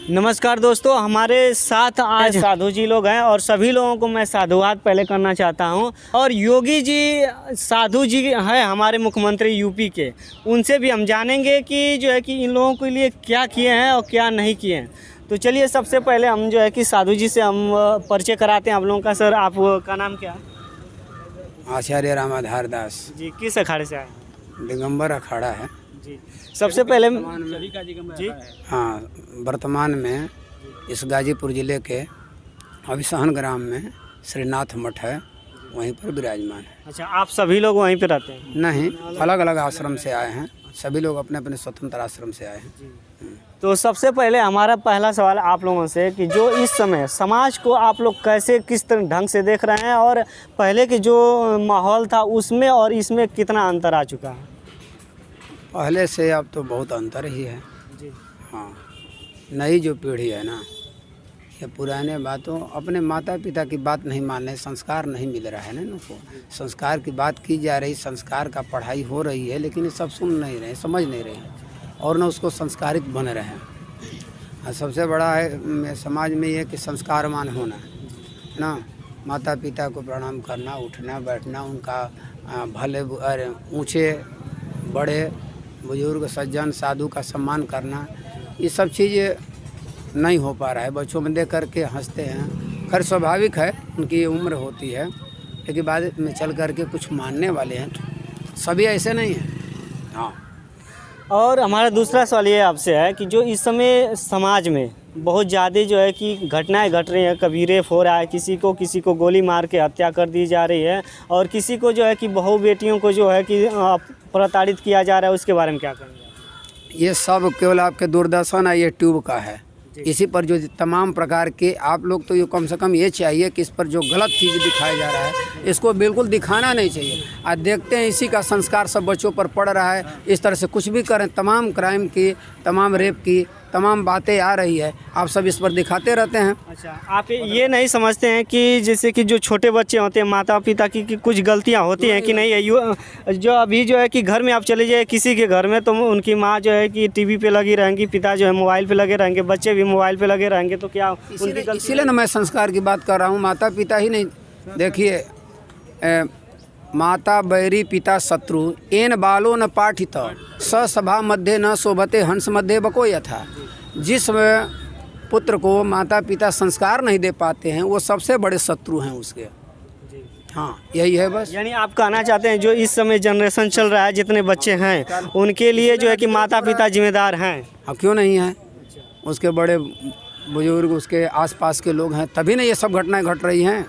नमस्कार दोस्तों, हमारे साथ आज साधु जी लोग हैं और सभी लोगों को मैं साधुवाद पहले करना चाहता हूं। और योगी जी साधु जी हैं हमारे मुख्यमंत्री यूपी के, उनसे भी हम जानेंगे कि जो है कि इन लोगों के लिए क्या किए हैं और क्या नहीं किए हैं। तो चलिए सबसे पहले हम जो है कि साधु जी से हम परिचय कराते हैं आप लोगों का। सर, आपका नाम क्या है? आचार्य रामाधार दास जी, किस अखाड़े से आए? दिगंबर अखाड़ा है जी, सबसे पहले जी हाँ। वर्तमान में इस गाजीपुर जिले के अभिसहन ग्राम में श्रीनाथ मठ है, वहीं पर विराजमान है। अच्छा, आप सभी लोग वहीं पे रहते हैं? नहीं, अलग अलग आश्रम से आए हैं, सभी लोग अपने अपने स्वतंत्र आश्रम से आए हैं। तो सबसे पहले हमारा पहला सवाल आप लोगों से कि जो इस समय समाज को आप लोग कैसे किस तरह ढंग से देख रहे हैं और पहले के जो माहौल था उसमें और इसमें कितना अंतर आ चुका है? पहले से अब तो बहुत अंतर ही है जी। हाँ। नई जो पीढ़ी है ना, ये पुराने बातों अपने माता पिता की बात नहीं मान रहे, संस्कार नहीं मिल रहा है ना इनको। संस्कार की बात की जा रही, संस्कार का पढ़ाई हो रही है, लेकिन ये सब सुन नहीं रहे, समझ नहीं रहे और न उसको संस्कारित बन रहे हैं। और सबसे बड़ा है समाज में ये कि संस्कारवान होना है ना, माता पिता को प्रणाम करना, उठना बैठना, उनका भले ऊँचे बड़े बुजुर्ग सज्जन साधु का सम्मान करना, ये सब चीज़ नहीं हो पा रहा है। बच्चों में देख करके हंसते हैं, खैर स्वाभाविक है, उनकी ये उम्र होती है, लेकिन बाद में चल करके कुछ मानने वाले हैं, सभी ऐसे नहीं हैं। हाँ। और हमारा दूसरा सवाल ये आपसे है कि जो इस समय समाज में बहुत ज़्यादा जो है कि घटनाएं घट रही हैं, कभी रेप हो रहा है, किसी को गोली मार के हत्या कर दी जा रही है और किसी को जो है कि बहू बेटियों को जो है कि प्रताड़ित किया जा रहा है, उसके बारे में क्या कहेंगे? ये सब केवल आपके दूरदर्शन या यूट्यूब का है। इसी पर जो तमाम प्रकार के आप लोग तो ये कम से कम ये चाहिए कि इस पर जो गलत चीज़ दिखाया जा रहा है इसको बिल्कुल दिखाना नहीं चाहिए। आज देखते हैं इसी का संस्कार सब बच्चों पर पड़ रहा है। इस तरह से कुछ भी करें, तमाम क्राइम की, तमाम रेप की तमाम बातें आ रही है, आप सब इस पर दिखाते रहते हैं। अच्छा, आप ये नहीं समझते हैं कि जैसे कि जो छोटे बच्चे होते हैं, माता पिता की कुछ गलतियां होती हैं कि नहीं है? जो अभी जो है कि घर में आप चले जाए किसी के घर में तो उनकी माँ जो है कि टीवी पे लगी रहेंगी, पिता जो है मोबाइल पे लगे रहेंगे, बच्चे भी मोबाइल पे लगे रहेंगे, तो क्या इसीलिए ना मैं संस्कार की बात कर रहा हूँ। माता पिता ही नहीं, देखिए माता बैरी पिता शत्रु एन बालो न पाठित सभा मध्य न शोभते हंस मध्य बको यथा। जिस पुत्र को माता पिता संस्कार नहीं दे पाते हैं वो सबसे बड़े शत्रु हैं उसके। हाँ, यही है बस। यानी आप कहना चाहते हैं जो इस समय जनरेशन चल रहा है, जितने बच्चे हैं उनके लिए जो है कि माता पिता जिम्मेदार हैं? हाँ, क्यों नहीं है? उसके बड़े बुजुर्ग, उसके आसपास के लोग हैं, तभी ना ये सब घटनाएं घट रही हैं।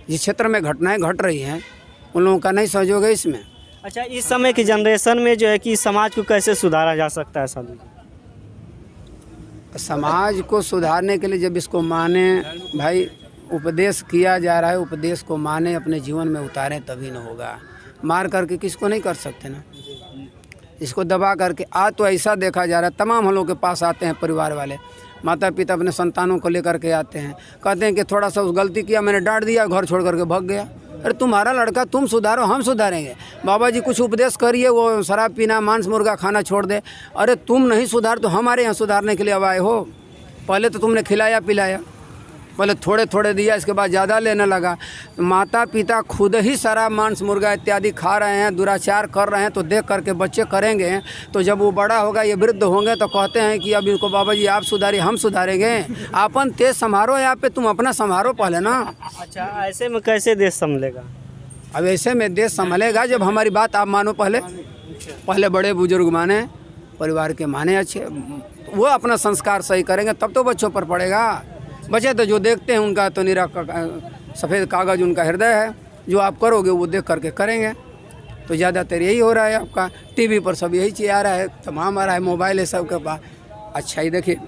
जिस क्षेत्र में घटनाएं घट रही हैं उन लोगों का नहीं सहयोग है इसमें। अच्छा, इस समय की जनरेशन में जो है कि समाज को कैसे सुधारा जा सकता है साधु जी? समाज को सुधारने के लिए जब इसको माने, भाई उपदेश किया जा रहा है, उपदेश को माने, अपने जीवन में उतारें, तभी न होगा। मार करके किसको नहीं कर सकते ना, इसको दबा करके। आज तो ऐसा देखा जा रहा है, तमाम हम लोग के पास आते हैं परिवार वाले, माता पिता अपने संतानों को लेकर के आते हैं, कहते हैं कि थोड़ा सा उस गलती किया, मैंने डांट दिया, घर छोड़ करके भाग गया। अरे तुम्हारा लड़का, तुम सुधारो, हम सुधारेंगे। बाबा जी कुछ उपदेश करिए, वो शराब पीना, मांस मुर्गा खाना छोड़ दे। अरे तुम नहीं सुधार तो हमारे यहाँ सुधारने के लिए अब आए हो? पहले तो तुमने खिलाया पिलाया, पहले थोड़े थोड़े दिया, इसके बाद ज़्यादा लेने लगा। माता पिता खुद ही शराब मांस मुर्गा इत्यादि खा रहे हैं, दुराचार कर रहे हैं, तो देख करके बच्चे करेंगे तो जब वो बड़ा होगा, ये वृद्ध होंगे तो कहते हैं कि अब इनको बाबा जी आप सुधारिए, हम सुधारेंगे। अपन तेज संभारो, यहाँ पे तुम अपना संभारो पहले ना। अच्छा, ऐसे में कैसे देश संभलेगा? अब ऐसे में देश संभलेगा जब हमारी बात आप मानो, पहले बड़े बुजुर्ग माने, परिवार के माने, अच्छे वो अपना संस्कार सही करेंगे तब तो बच्चों पर पड़ेगा। बच्चे तो जो देखते हैं उनका तो निरा सफ़ेद कागज़ उनका हृदय है, जो आप करोगे वो देख करके करेंगे। तो ज़्यादातर यही हो रहा है आपका, टीवी पर सब यही चीज़ आ रहा है, तमाम आ रहा है, मोबाइल है सबके पास। अच्छा ही देखिए,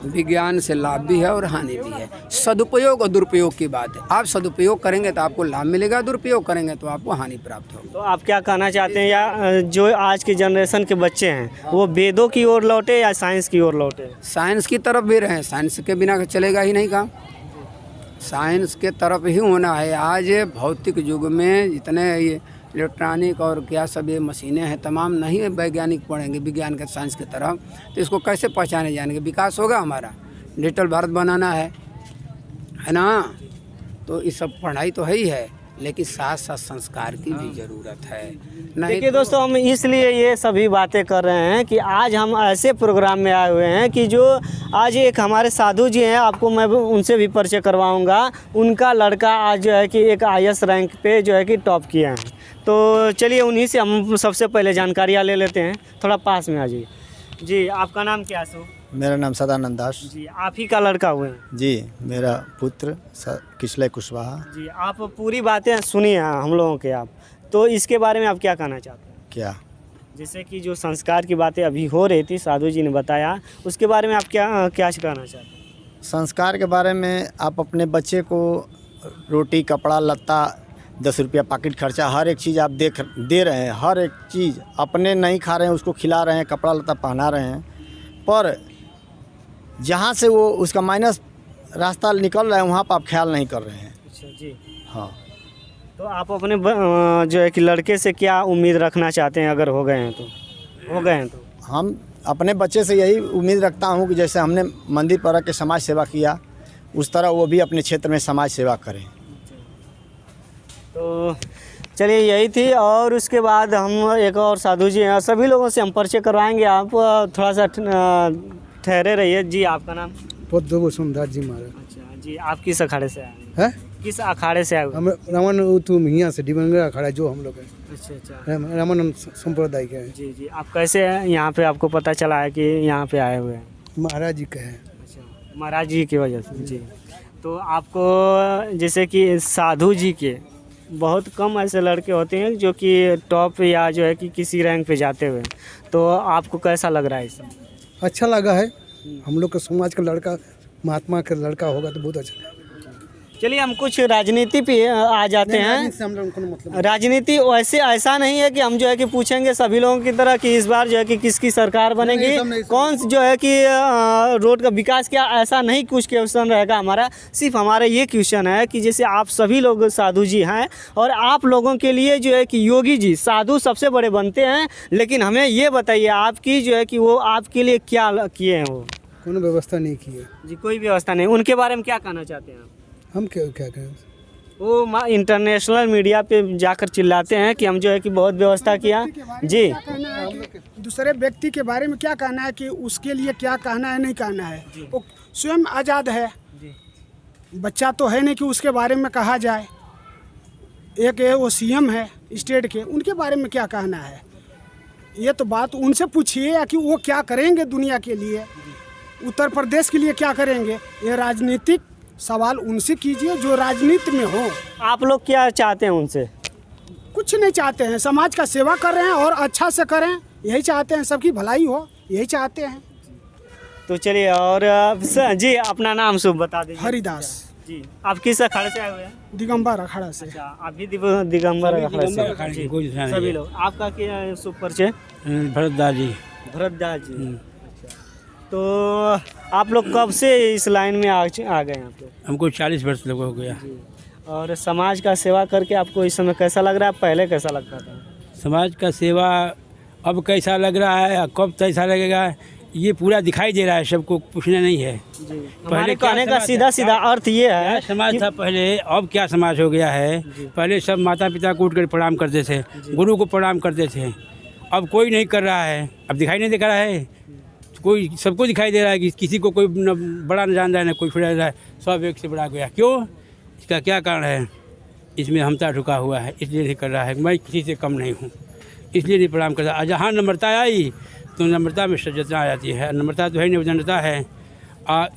विज्ञान से लाभ भी है और हानि भी है। सदुपयोग और दुरुपयोग की बात है। आप सदुपयोग करेंगे तो आपको लाभ मिलेगा, दुरुपयोग करेंगे तो आपको हानि प्राप्त होगी। तो आप क्या कहना चाहते हैं, या जो आज की जनरेशन के बच्चे हैं वो वेदों की ओर लौटे या साइंस की ओर लौटे? साइंस की तरफ भी रहें, साइंस के बिना चलेगा ही नहीं काम। साइंस के तरफ ही होना है। आज भौतिक युग में जितने ये इलेक्ट्रॉनिक और क्या सब ये मशीनें हैं, तमाम नहीं वैज्ञानिक पढ़ेंगे विज्ञान के साइंस की तरफ, तो इसको कैसे पहचाने जाएंगे? विकास होगा हमारा? डिजिटल भारत बनाना है ना। तो ये सब पढ़ाई तो है ही है, लेकिन साथ साथ संस्कार की भी ज़रूरत है। नहीं देखिए दोस्तों, हम इसलिए ये सभी बातें कर रहे हैं कि आज हम ऐसे प्रोग्राम में आए हुए हैं कि जो आज एक हमारे साधु जी हैं, आपको मैं उनसे भी परिचय करवाऊंगा। उनका लड़का आज जो है कि एक IAS रैंक पे जो है कि टॉप किया है। तो चलिए उन्हीं से हम सबसे पहले जानकारियाँ ले लेते हैं। थोड़ा पास में आ जाइए। जी, आपका नाम क्या है? सो मेरा नाम सदानंद दास। जी, आप ही का लड़का हुए हैं? जी, मेरा पुत्र किशलय कुशवाहा। जी, आप पूरी बातें सुनिए हम लोगों के आप, तो इसके बारे में आप क्या कहना चाहते हैं? क्या? जैसे कि जो संस्कार की बातें अभी हो रही थी, साधु जी ने बताया, उसके बारे में आप क्या कहना चाहते हैं? संस्कार के बारे में आप अपने बच्चे को रोटी, कपड़ा, लत्ता, 10 रुपया पॉकेट खर्चा, हर एक चीज़ आप दे रहे हैं। हर एक चीज़ अपने नहीं खा रहे हैं, उसको खिला रहे हैं, कपड़ा लत्ता पहना रहे हैं। पर जहाँ से वो उसका माइनस रास्ता निकल रहा है, वहाँ पर आप ख्याल नहीं कर रहे हैं। अच्छा जी। हाँ, तो आप अपने जो है कि लड़के से क्या उम्मीद रखना चाहते हैं? अगर हो गए हैं तो हम अपने बच्चे से यही उम्मीद रखता हूँ कि जैसे हमने मंदिर पर के समाज सेवा किया, उस तरह वो भी अपने क्षेत्र में समाज सेवा करें। तो चलिए यही थी। और उसके बाद हम एक और साधु जी हैं, सभी लोगों से हम परिचय करवाएंगे। आप थोड़ा सा ठहरे रहिए। जी, आपका नाम? पद्म वसुंधर जी महाराज। अच्छा जी, आप किस अखाड़े से आए हैं? है किस अखाड़े से आए हुए? हम रामानंद तुम यहाँ से डिबंगर अखाड़ा जो हम लोग हैं, अच्छा। रामानंद संप्रदाय के हैं। जी जी, आप कैसे हैं यहाँ पे? आपको पता चला है कि यहाँ पे आए हुए हैं? महाराज जी के हैं। अच्छा, महाराज जी की वजह से। जी, तो आपको जैसे कि साधु जी के बहुत कम ऐसे लड़के होते हैं जो कि टॉप या जो है कि किसी रैंक पे जाते हुए, तो आपको कैसा लग रहा है इसमें? अच्छा लगा है। हम लोग का समाज का लड़का, महात्मा का लड़का होगा तो बहुत अच्छा। चलिए हम कुछ राजनीति पे आ जाते हैं। हम लोग को मतलब राजनीति वैसे ऐसा नहीं है कि हम जो है कि पूछेंगे सभी लोगों की तरह कि इस बार जो है कि किसकी सरकार बनेगी, कौन जो है कि रोड का विकास क्या, ऐसा नहीं कुछ क्वेश्चन रहेगा हमारा। सिर्फ हमारा ये क्वेश्चन है कि जैसे आप सभी लोग साधु जी हैं और आप लोगों के लिए जो है कि योगी जी साधु सबसे बड़े बनते हैं, लेकिन हमें ये बताइए आपकी जो है कि वो आपके लिए क्या किए हैं? वो कोनो व्यवस्था नहीं की है जी, कोई व्यवस्था नहीं। उनके बारे में क्या कहना चाहते हैं आप? हम क्या कहें? वो इंटरनेशनल मीडिया पे जाकर चिल्लाते हैं कि हम जो है कि बहुत व्यवस्था किया। जी, दूसरे व्यक्ति के बारे में क्या कहना है कि उसके लिए क्या कहना है, नहीं कहना है। वो स्वयं आज़ाद है। बच्चा तो है नहीं कि उसके बारे में कहा जाए। एक है वो CM है स्टेट के, उनके बारे में क्या कहना है? ये तो बात उनसे पूछिए कि वो क्या करेंगे दुनिया के लिए, उत्तर प्रदेश के लिए क्या करेंगे। ये राजनीतिक सवाल उनसे कीजिए जो राजनीति में हो। आप लोग क्या चाहते हैं उनसे? कुछ नहीं चाहते हैं, समाज का सेवा कर रहे हैं और अच्छा से करें, यही चाहते हैं, सबकी भलाई हो, यही चाहते हैं। तो चलिए। और जी, अपना नाम शुभ बता दीजिए। हरिदास जी, आप किस अखाड़े से आए हुए हैं? दिगंबर अखाड़ा से। अच्छा, आप भी दिगंबर अखाड़े से? जी, सभी लोग। आपका क्या शुभ परिचय? भरतदास जी। भरतदास जी। तो आप लोग कब से इस लाइन में आ गए हैं? आप लोग? हमको 40 वर्ष लगा हो गया। और समाज का सेवा करके आपको इस समय कैसा लग रहा है? पहले कैसा लगता था? समाज का सेवा अब कैसा लग रहा है, कब कैसा लगेगा, ये पूरा दिखाई दे रहा है, सबको पूछना नहीं है। जी, हमारे कहने का सीधा अर्थ ये है, समाज था पहले, अब क्या समाज हो गया है। पहले सब माता पिता को उठ कर प्रणाम करते थे, गुरु को प्रणाम करते थे। अब कोई नहीं कर रहा है। अब दिखाई नहीं दे रहा है, कोई सबको दिखाई दे रहा है कि किसी को कोई न बड़ा न जान रहा है, न कोई छोटा रहा है, सब एक से बड़ा गया। क्यों? इसका क्या कारण है? इसमें हमता ढुका हुआ है, इसलिए नहीं कर रहा है। मैं किसी से कम नहीं हूँ, इसलिए नहीं प्रणाम करता। और जहाँ नम्रता आई तो नम्रता में सज्जता आ जाती है। नम्रता तो है नहीं, उदंडता है।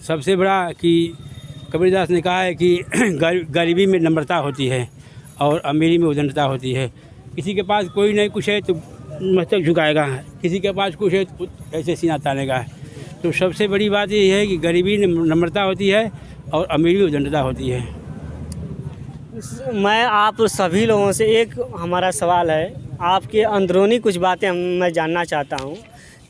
सबसे बड़ा कि कबीरदास ने कहा है कि गरीबी में नम्रता होती है और अमीरी में उदंडता होती है। किसी के पास कोई नहीं कुछ है तो मस्तक झुकाएगा, किसी के पास कुछ है तो ऐसे सीना तानेगा। तो सबसे बड़ी बात ये है कि गरीबी नम्रता होती है और अमीरी उदंडता होती है। मैं आप सभी लोगों से एक हमारा सवाल है, आपके अंदरूनी कुछ बातें मैं जानना चाहता हूँ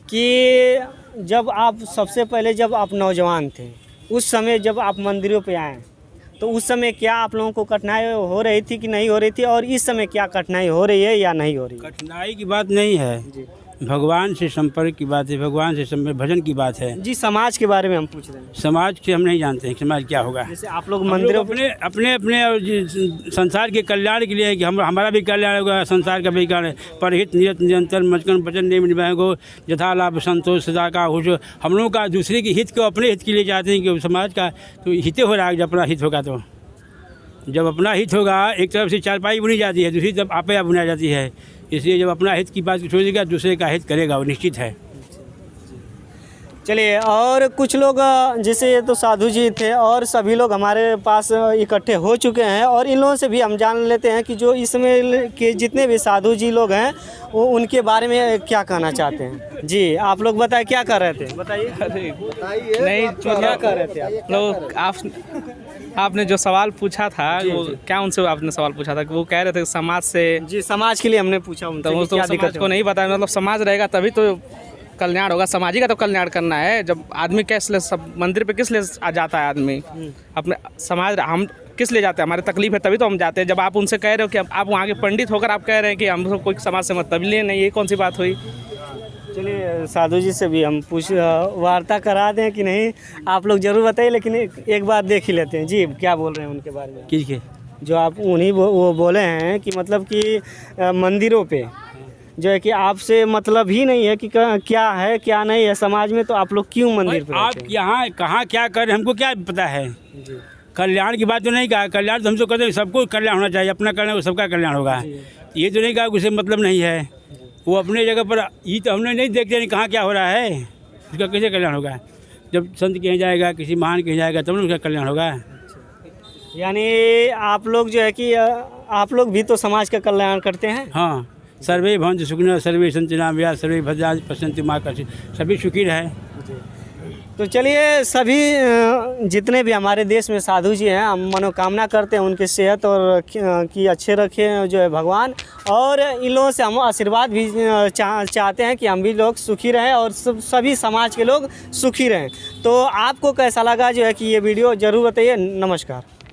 कि जब आप सबसे पहले जब आप नौजवान थे, उस समय जब आप मंदिरों पे आए, तो उस समय क्या आप लोगों को कठिनाई हो रही थी कि नहीं हो रही थी? और इस समय क्या कठिनाई हो रही है या नहीं हो रही है? कठिनाई की बात नहीं है, भगवान से संपर्क की बात है, भगवान से भजन की बात है। जी समाज के बारे में हम पूछ रहे हैं। समाज के हम नहीं जानते हैं समाज क्या होगा। जैसे आप लोग हम लोग मंदिरों अपने अपने और संसार के कल्याण के लिए कि हमारा भी कल्याण होगा, संसार का भी कल्याण। परहित नियत निरंतर मचकन वचन नियम निभाएगो यथा लाभ संतोष सदा का हो। जो हम लोग का दूसरे के हित को अपने हित के लिए चाहते हैं कि समाज का तो हित हो रहा है। जब अपना हित होगा तो जब अपना हित होगा, एक तरफ से चारपाई बुनी जाती है, दूसरी तरफ आपे बुना जाती है। इसलिए जब अपना हित की बात सोचेगा, दूसरे का हित करेगा, वो निश्चित है। चलिए, और कुछ लोग जैसे ये तो साधु जी थे और सभी लोग हमारे पास इकट्ठे हो चुके हैं और इन लोगों से भी हम जान लेते हैं कि जो इसमें के जितने भी साधु जी लोग हैं वो उनके बारे में क्या कहना चाहते हैं। जी आप लोग बताएं, क्या कर रहे थे, बताइए। नहीं क्या कर रहे थे आप लोग? आपने जो सवाल पूछा था वो क्या उनसे आपने सवाल पूछा था कि वो कह रहे थे समाज से। जी समाज के लिए हमने पूछा उनसे, तो वो तो समाज को नहीं पता, मतलब समाज रहेगा तभी तो कल्याण होगा। समाज ही का तो कल्याण करना है। जब आदमी किस लिए सब मंदिर पे किस लिए आ जाता है आदमी, अपने समाज हम किस लिए जाते हैं, हमारी तकलीफ है तभी तो हम जाते हैं। जब आप उनसे कह रहे हो कि आप वहाँ के पंडित होकर आप कह रहे हैं कि हम कोई समाज से मतलब लिए नहीं, ये कौन सी बात हुई। चलिए साधु जी से भी हम वार्ता करा दें कि नहीं, आप लोग ज़रूर बताइए, लेकिन एक बात देख ही लेते हैं। जी क्या बोल रहे हैं उनके बारे में? किसके? जो आप उन्हीं वो बोले हैं कि मतलब कि मंदिरों पे जो है कि आपसे मतलब ही नहीं है कि क्या है क्या नहीं है समाज में, तो आप लोग क्यों मंदिर पे आप यहाँ कहाँ क्या कर रहे हैं हमको क्या पता है। कल्याण की बात तो नहीं कहा, कल्याण तो हम तो कहते हैं सबको कल्याण होना चाहिए, अपना कल्याण सबका कल्याण होगा। ये तो नहीं कहा उसे मतलब नहीं है, वो अपने जगह पर। ये तो हमने नहीं देखते नहीं कहाँ क्या हो रहा है, उसका कैसे कल्याण होगा। जब संत कहीं जाएगा, किसी महान कहीं जाएगा, तब ना उसका कल्याण होगा। यानी आप लोग जो है कि आप लोग भी तो समाज का कल्याण करते हैं। हाँ, सर्वे भवन्तु सुखिनः सर्वे सन्तु निरामयाः सर्वे भद्राणि पश्यन्तु मा कश्चित्, सभी सुखी रहे। तो चलिए, सभी जितने भी हमारे देश में साधु जी हैं, हम मनोकामना करते हैं उनकी सेहत और की अच्छे रखें जो है भगवान, और इन लोगों से हम आशीर्वाद भी चाहते हैं कि हम भी लोग सुखी रहें और सभी समाज के लोग सुखी रहें। तो आपको कैसा लगा जो है कि ये वीडियो ज़रूर बताइए। नमस्कार।